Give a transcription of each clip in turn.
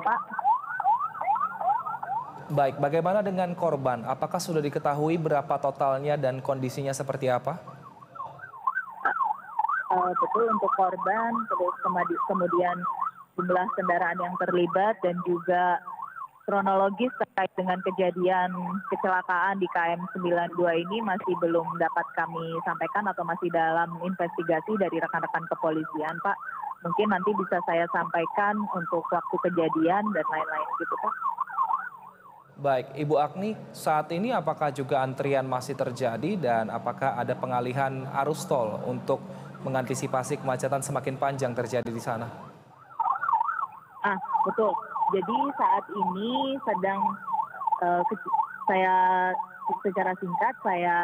Pak. Baik, bagaimana dengan korban? Apakah sudah diketahui berapa totalnya dan kondisinya seperti apa? Betul, untuk korban, terus kemudian jumlah kendaraan yang terlibat dan juga kronologis terkait dengan kejadian kecelakaan di KM 92 ini masih belum dapat kami sampaikan atau masih dalam investigasi dari rekan-rekan kepolisian, Pak. Mungkin nanti bisa saya sampaikan untuk waktu kejadian dan lain-lain gitu, Pak. Baik, Ibu Agni, saat ini apakah juga antrian masih terjadi dan apakah ada pengalihan arus tol untuk mengantisipasi kemacetan semakin panjang terjadi di sana? Betul. Jadi saat ini sedang saya secara singkat saya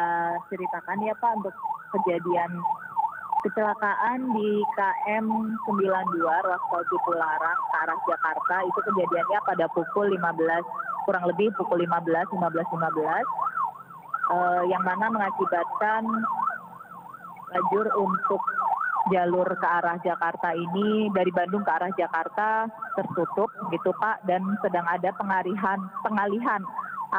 ceritakan ya Pak untuk kejadian kecelakaan di KM 92 ruas tol Cipularang ke arah Jakarta. Itu kejadiannya pada pukul 15, kurang lebih pukul 15 yang mana mengakibatkan lajur untuk jalur ke arah Jakarta ini dari Bandung ke arah Jakarta tertutup gitu Pak, dan sedang ada pengalihan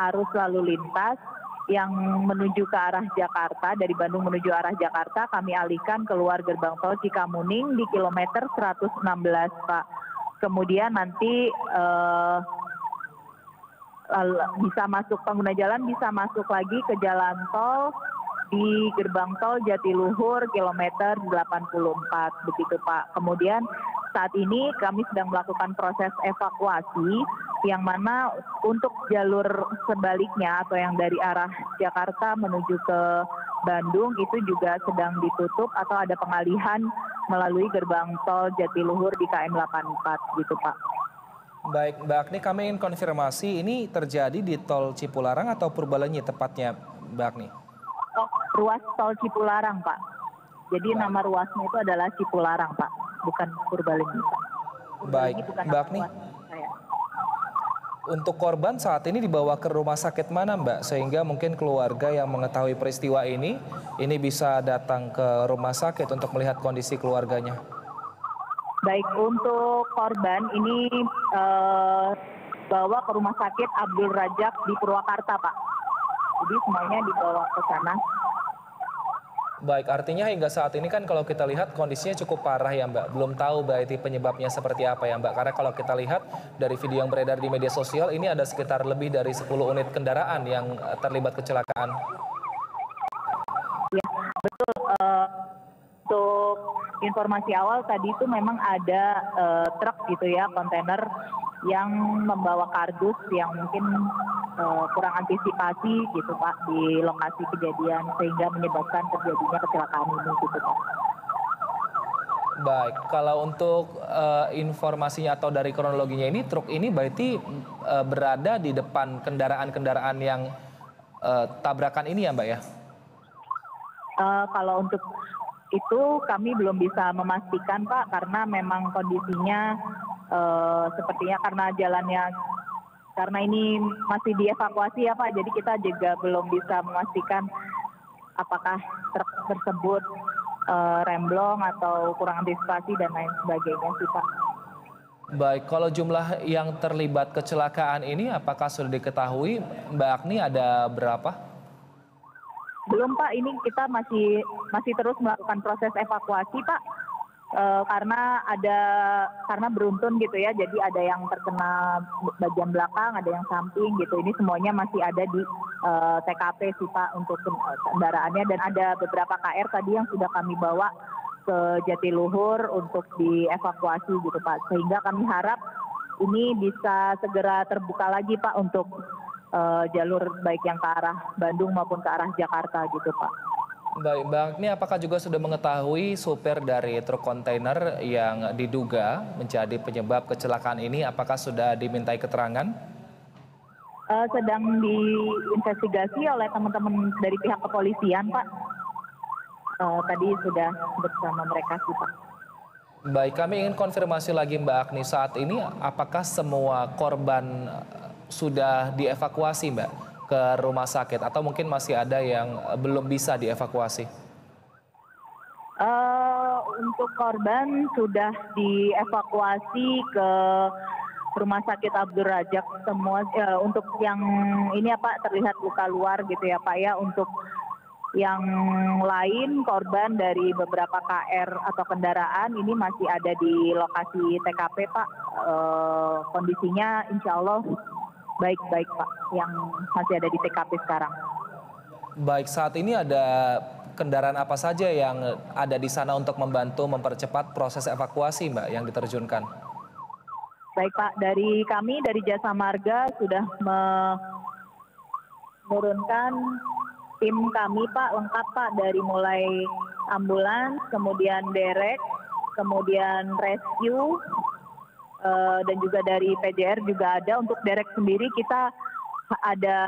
arus lalu lintas yang menuju ke arah Jakarta. Dari Bandung menuju arah Jakarta kami alihkan keluar gerbang tol Cikamuning di kilometer 116 Pak. Kemudian nanti bisa masuk, pengguna jalan bisa masuk lagi ke jalan tol di gerbang tol Jatiluhur kilometer 84 begitu Pak. Kemudian saat ini kami sedang melakukan proses evakuasi yang mana untuk jalur sebaliknya atau yang dari arah Jakarta menuju ke Bandung itu juga sedang ditutup atau ada pengalihan melalui gerbang tol Jatiluhur di KM 84 gitu Pak. Baik, Mbak Agni, kami ingin konfirmasi ini terjadi di tol Cipularang atau Purbalenyi tepatnya, Mbak Agni? Ruas tol Cipularang, Pak. Jadi nama ruasnya itu adalah Cipularang, Pak, bukan Purbalenyi, Pak. Baik, Mbak Agni. Untuk korban saat ini dibawa ke rumah sakit mana, Mbak? Sehingga mungkin keluarga yang mengetahui peristiwa ini bisa datang ke rumah sakit untuk melihat kondisi keluarganya. Baik, untuk korban ini bawa ke rumah sakit Abdul Rajak di Purwakarta, Pak. Jadi semuanya dibawa ke sana. Baik, artinya hingga saat ini kan kalau kita lihat kondisinya cukup parah ya Mbak. Belum tahu berarti penyebabnya seperti apa ya Mbak. Karena kalau kita lihat dari video yang beredar di media sosial ini ada sekitar lebih dari 10 unit kendaraan yang terlibat kecelakaan. Ya, betul. Untuk informasi awal tadi itu memang ada truk gitu ya, kontainer yang membawa kardus yang mungkin kurang antisipasi gitu Pak di lokasi kejadian sehingga menyebabkan terjadinya kecelakaan ini gitu Pak. Baik, kalau untuk informasinya atau dari kronologinya ini truk ini berarti berada di depan kendaraan-kendaraan yang tabrakan ini ya Mbak ya? Kalau untuk itu kami belum bisa memastikan Pak karena memang kondisinya sepertinya karena ini masih dievakuasi ya Pak, jadi kita juga belum bisa memastikan apakah truk tersebut remblong atau kurang antisipasi dan lain sebagainya sih Pak. Baik, kalau jumlah yang terlibat kecelakaan ini apakah sudah diketahui Mbak Agni ada berapa? Belum Pak, ini kita masih terus melakukan proses evakuasi Pak. Karena beruntun gitu ya, jadi ada yang terkena bagian belakang, ada yang samping gitu. Ini semuanya masih ada di TKP sih Pak untuk kendaraannya, dan ada beberapa KR tadi yang sudah kami bawa ke Jatiluhur untuk dievakuasi gitu Pak. Sehingga kami harap ini bisa segera terbuka lagi Pak untuk jalur baik yang ke arah Bandung maupun ke arah Jakarta gitu Pak. Baik, Bang, ini apakah juga sudah mengetahui supir dari truk kontainer yang diduga menjadi penyebab kecelakaan ini, apakah sudah dimintai keterangan? Sedang diinvestigasi oleh teman-teman dari pihak kepolisian, Pak. Tadi sudah bersama mereka sih, Pak. Baik, kami ingin konfirmasi lagi Mbak Agni, saat ini apakah semua korban sudah dievakuasi Mbak ke rumah sakit atau mungkin masih ada yang belum bisa dievakuasi? Untuk korban sudah dievakuasi ke Rumah Sakit Abdul Razak semua untuk yang ini Pak terlihat luka luar gitu ya Pak ya. Untuk yang lain korban dari beberapa KR atau kendaraan ini masih ada di lokasi TKP Pak. Kondisinya insya Allah baik-baik Pak yang masih ada di TKP sekarang. Baik, saat ini ada kendaraan apa saja yang ada di sana untuk membantu mempercepat proses evakuasi Mbak yang diterjunkan? Baik Pak, dari kami dari Jasa Marga sudah menurunkan tim kami Pak, lengkap Pak, dari mulai ambulans, kemudian derek, kemudian rescue, dan juga dari PJR juga ada. Untuk derek sendiri kita ada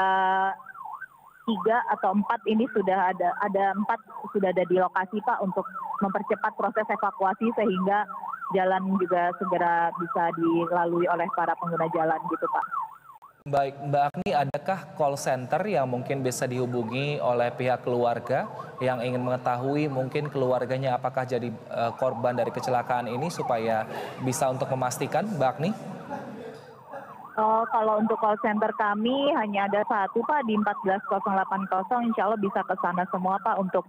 3 atau 4 ini sudah ada 4 sudah ada di lokasi Pak untuk mempercepat proses evakuasi sehingga jalan juga segera bisa dilalui oleh para pengguna jalan gitu Pak. Baik, Mbak Agni, adakah call center yang mungkin bisa dihubungi oleh pihak keluarga yang ingin mengetahui mungkin keluarganya apakah jadi korban dari kecelakaan ini supaya bisa untuk memastikan, Mbak Agni? Kalau untuk call center kami hanya ada 1 Pak di 14080, insya Allah bisa ke sana semua Pak untuk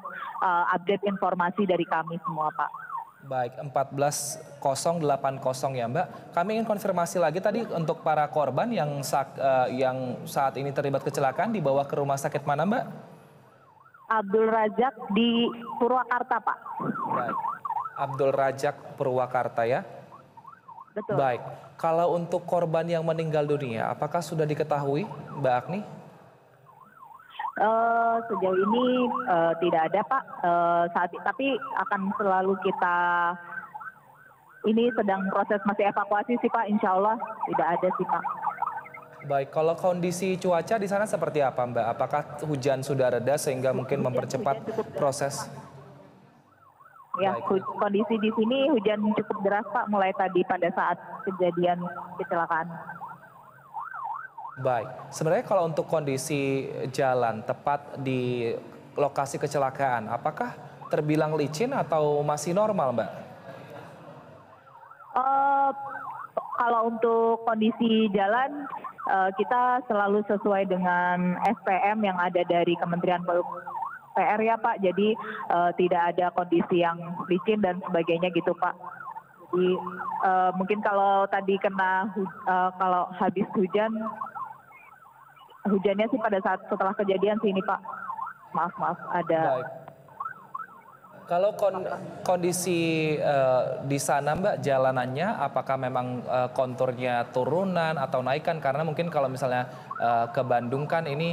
update informasi dari kami semua Pak. Baik, 14080 ya Mbak. Kami ingin konfirmasi lagi tadi untuk para korban yang saat ini terlibat kecelakaan dibawa ke rumah sakit mana Mbak? Abdul Razak di Purwakarta Pak. Baik, Abdul Razak Purwakarta ya. Betul. Baik, kalau untuk korban yang meninggal dunia, apakah sudah diketahui Mbak Agni? Sejauh ini tidak ada Pak, tapi akan selalu kita, ini sedang proses masih evakuasi sih Pak, insya Allah tidak ada sih Pak. Baik, kalau kondisi cuaca di sana seperti apa Mbak? Apakah hujan sudah reda sehingga mungkin mempercepat proses? Ya, kondisi di sini hujan cukup deras Pak, mulai tadi pada saat kejadian kecelakaan. Baik, sebenarnya kalau untuk kondisi jalan tepat di lokasi kecelakaan, apakah terbilang licin atau masih normal Mbak? Kalau untuk kondisi jalan, kita selalu sesuai dengan SPM yang ada dari Kementerian PR ya Pak, jadi tidak ada kondisi yang licin dan sebagainya gitu Pak. Jadi mungkin kalau tadi kalau habis hujannya sih pada saat setelah kejadian sih ini Pak. Maaf ada. Baik. Kalau kondisi di sana Mbak jalanannya apakah memang konturnya turunan atau naikan, karena mungkin kalau misalnya ke Bandung kan ini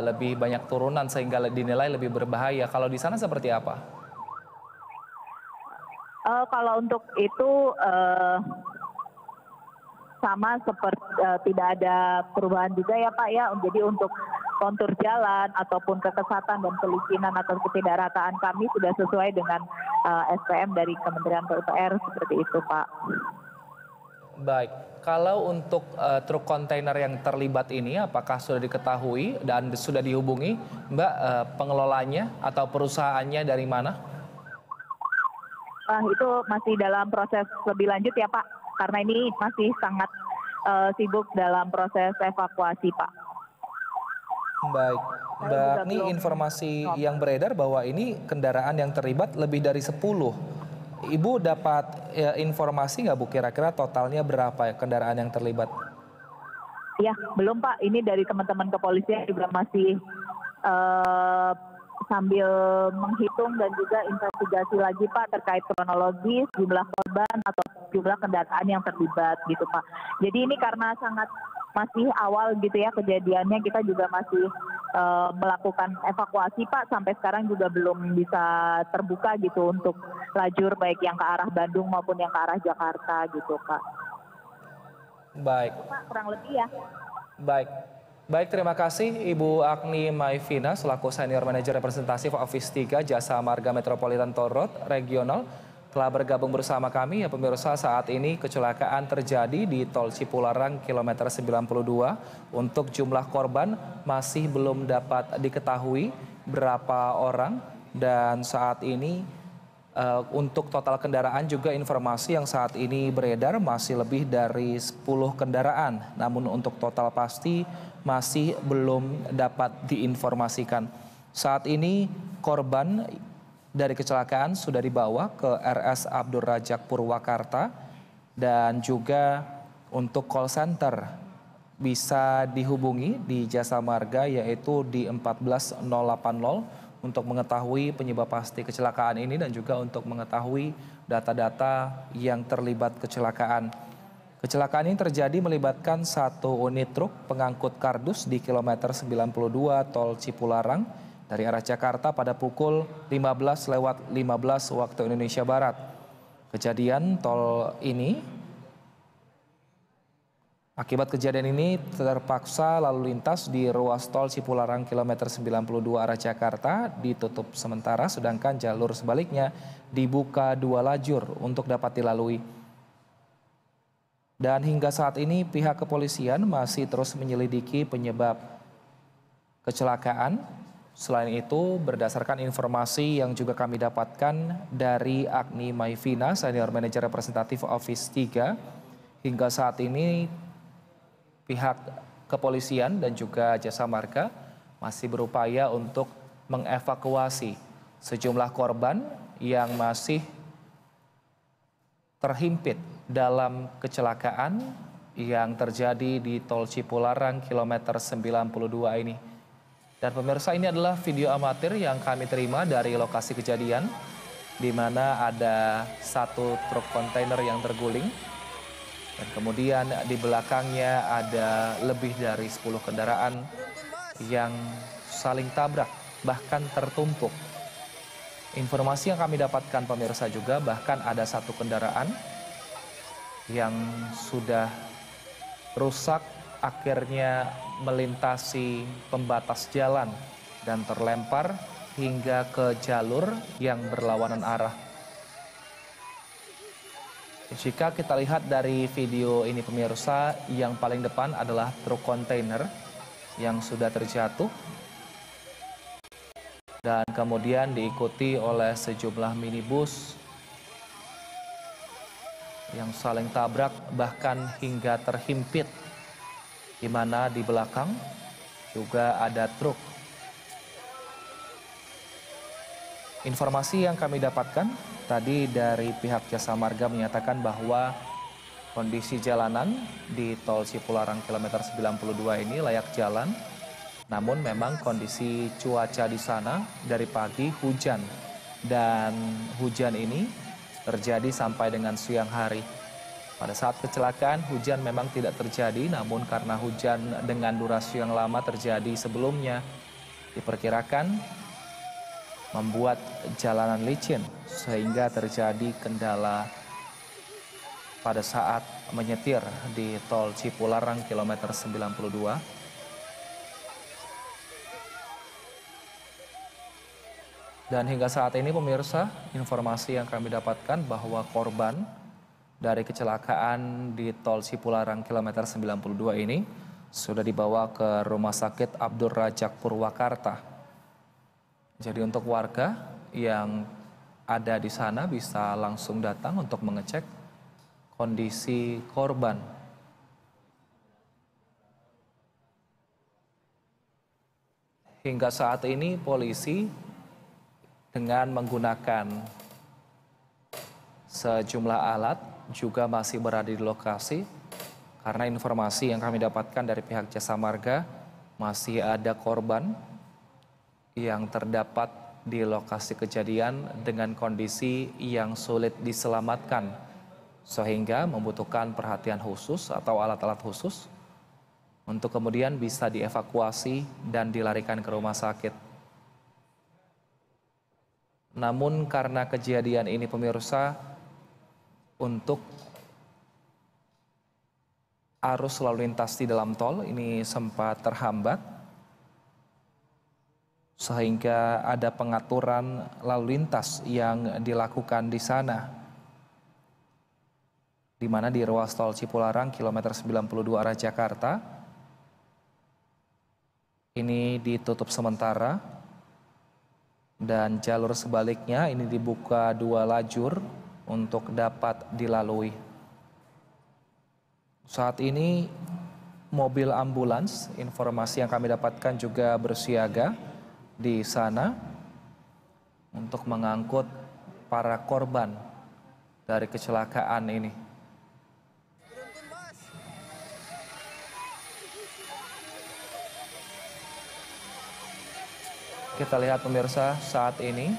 lebih banyak turunan sehingga dinilai lebih berbahaya. Kalau di sana seperti apa? Kalau untuk itu sama seperti tidak ada perubahan juga ya Pak ya. Jadi untuk kontur jalan ataupun kekesatan dan kelicinan atau ketidakrataan kami sudah sesuai dengan SPM dari Kementerian PUPR seperti itu Pak. Baik, kalau untuk truk kontainer yang terlibat ini apakah sudah diketahui dan sudah dihubungi Mbak pengelolanya atau perusahaannya dari mana? Itu masih dalam proses lebih lanjut ya Pak, karena ini masih sangat sibuk dalam proses evakuasi Pak. Baik, Mbak Agni, informasi yang beredar bahwa ini kendaraan yang terlibat lebih dari 10. Ibu dapat informasi nggak Bu kira-kira totalnya berapa ya kendaraan yang terlibat? Ya, belum Pak. Ini dari teman-teman kepolisian juga masih sambil menghitung dan juga investigasi lagi Pak terkait kronologis, jumlah korban atau jumlah kendaraan yang terlibat gitu Pak. Jadi ini karena sangat masih awal gitu ya kejadiannya, kita juga masih melakukan evakuasi Pak. Sampai sekarang juga belum bisa terbuka gitu untuk lajur baik yang ke arah Bandung maupun yang ke arah Jakarta gitu Pak. Baik. Pak, kurang lebih ya. Baik, terima kasih Ibu Agni Maivina selaku Senior Manager Representatif Office 3 Jasa Marga Metropolitan Toll Road Regional telah bergabung bersama kami. Ya pemirsa, saat ini kecelakaan terjadi di Tol Cipularang kilometer 92. Untuk jumlah korban masih belum dapat diketahui berapa orang, dan saat ini Untuk total kendaraan juga informasi yang saat ini beredar masih lebih dari 10 kendaraan. Namun untuk total pasti masih belum dapat diinformasikan. Saat ini korban dari kecelakaan sudah dibawa ke RS Abdur Rajak Purwakarta dan juga untuk call center bisa dihubungi di Jasa Marga yaitu di 14080 untuk mengetahui penyebab pasti kecelakaan ini dan juga untuk mengetahui data-data yang terlibat kecelakaan. Kecelakaan ini terjadi melibatkan satu unit truk pengangkut kardus di kilometer 92 Tol Cipularang dari arah Jakarta pada pukul 15:15 waktu Indonesia Barat. Akibat kejadian ini terpaksa lalu lintas di ruas tol Cipularang kilometer 92 arah Jakarta ditutup sementara sedangkan jalur sebaliknya dibuka 2 lajur untuk dapat dilalui. Dan hingga saat ini pihak kepolisian masih terus menyelidiki penyebab kecelakaan. Selain itu berdasarkan informasi yang juga kami dapatkan dari Agni Maivina, Senior Manager Representatif Office 3, hingga saat ini pihak kepolisian dan juga Jasa Marga masih berupaya untuk mengevakuasi sejumlah korban yang masih terhimpit dalam kecelakaan yang terjadi di Tol Cipularang kilometer 92 ini. Dan pemirsa, ini adalah video amatir yang kami terima dari lokasi kejadian di mana ada satu truk kontainer yang terguling. Dan kemudian di belakangnya ada lebih dari 10 kendaraan yang saling tabrak, bahkan tertumpuk. Informasi yang kami dapatkan pemirsa juga bahkan ada satu kendaraan yang sudah rusak akhirnya melintasi pembatas jalan dan terlempar hingga ke jalur yang berlawanan arah. Jika kita lihat dari video ini pemirsa, yang paling depan adalah truk kontainer yang sudah terjatuh. Dan kemudian diikuti oleh sejumlah minibus yang saling tabrak bahkan hingga terhimpit. Di mana di belakang juga ada truk. Informasi yang kami dapatkan tadi dari pihak Jasa Marga menyatakan bahwa kondisi jalanan di Tol Cipularang kilometer 92 ini layak jalan. Namun memang kondisi cuaca di sana dari pagi hujan dan hujan ini terjadi sampai dengan siang hari. Pada saat kecelakaan hujan memang tidak terjadi, namun karena hujan dengan durasi yang lama terjadi sebelumnya diperkirakan membuat jalanan licin sehingga terjadi kendala pada saat menyetir di Tol Cipularang kilometer 92. Dan hingga saat ini pemirsa, informasi yang kami dapatkan bahwa korban dari kecelakaan di Tol Cipularang kilometer 92 ini sudah dibawa ke Rumah Sakit Abdur Rajak Purwakarta. Jadi untuk warga yang ada di sana bisa langsung datang untuk mengecek kondisi korban. Hingga saat ini polisi dengan menggunakan sejumlah alat juga masih berada di lokasi karena informasi yang kami dapatkan dari pihak Jasa Marga masih ada korban yang terdapat di lokasi kejadian dengan kondisi yang sulit diselamatkan sehingga membutuhkan perhatian khusus atau alat-alat khusus untuk kemudian bisa dievakuasi dan dilarikan ke rumah sakit. Namun karena kejadian ini pemirsa, untuk arus lalu lintas di dalam tol ini sempat terhambat sehingga ada pengaturan lalu lintas yang dilakukan di sana, di mana di ruas tol Cipularang kilometer 92 arah Jakarta ini ditutup sementara Dan jalur sebaliknya ini dibuka 2 lajur untuk dapat dilalui. Saat ini mobil ambulans, informasi yang kami dapatkan juga bersiaga di sana untuk mengangkut para korban dari kecelakaan ini. Kita lihat pemirsa saat ini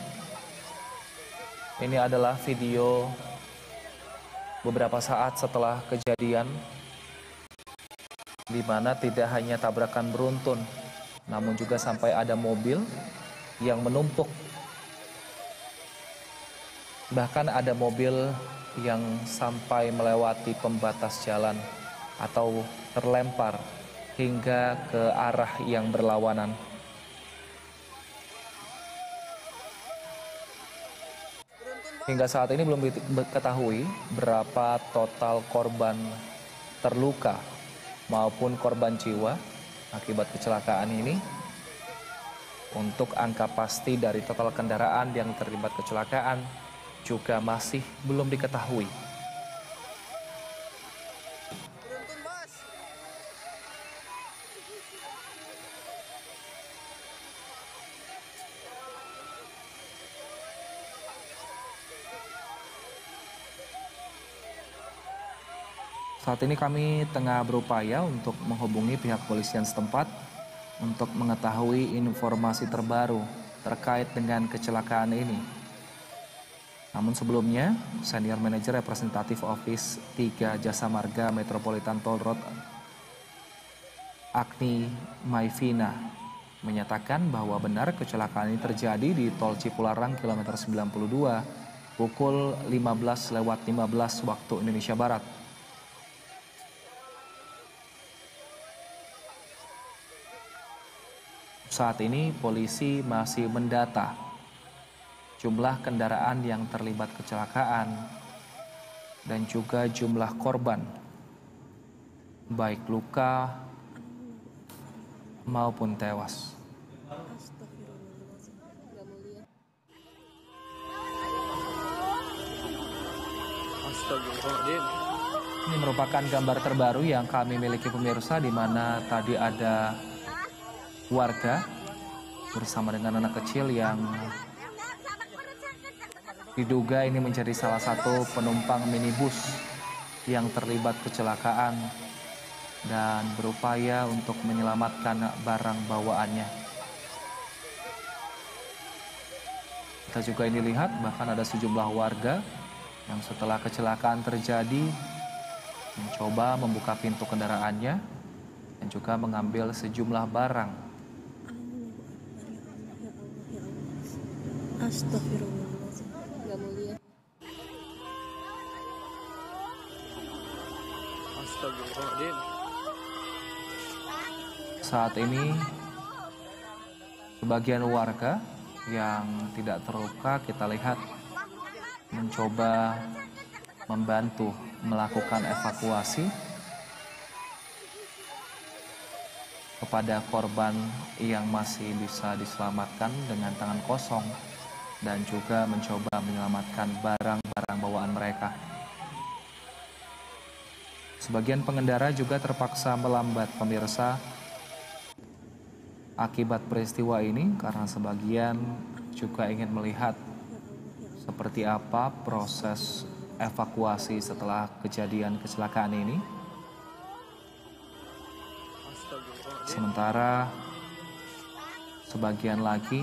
adalah video beberapa saat setelah kejadian di mana tidak hanya tabrakan beruntun, namun juga sampai ada mobil yang menumpuk. Bahkan ada mobil yang sampai melewati pembatas jalan atau terlempar hingga ke arah yang berlawanan. Hingga saat ini belum diketahui berapa total korban terluka maupun korban jiwa akibat kecelakaan ini. Untuk angka pasti dari total kendaraan yang terlibat kecelakaan juga masih belum diketahui. Saat ini kami tengah berupaya untuk menghubungi pihak kepolisian setempat untuk mengetahui informasi terbaru terkait dengan kecelakaan ini. Namun sebelumnya, Senior Manager Representatif Office 3 Jasa Marga Metropolitan Toll Road, Agni Maivina, menyatakan bahwa benar kecelakaan ini terjadi di Tol Cipularang kilometer 92 pukul 15:15 waktu Indonesia Barat. Saat ini polisi masih mendata jumlah kendaraan yang terlibat kecelakaan dan juga jumlah korban, baik luka maupun tewas. Ini merupakan gambar terbaru yang kami miliki pemirsa, di mana tadi ada warga bersama dengan anak kecil yang diduga ini menjadi salah satu penumpang minibus yang terlibat kecelakaan dan berupaya untuk menyelamatkan barang bawaannya. Kita juga ini lihat bahkan ada sejumlah warga yang setelah kecelakaan terjadi mencoba membuka pintu kendaraannya dan juga mengambil sejumlah barang. Astagfirullahaladzim. Gak mau lihat. Astagfirullahaladzim. Saat ini sebagian warga yang tidak terluka kita lihat mencoba membantu melakukan evakuasi kepada korban yang masih bisa diselamatkan dengan tangan kosong, dan juga mencoba menyelamatkan barang-barang bawaan mereka. Sebagian pengendara juga terpaksa melambat pemirsa akibat peristiwa ini karena sebagian juga ingin melihat seperti apa proses evakuasi setelah kejadian kecelakaan ini. Sementara sebagian lagi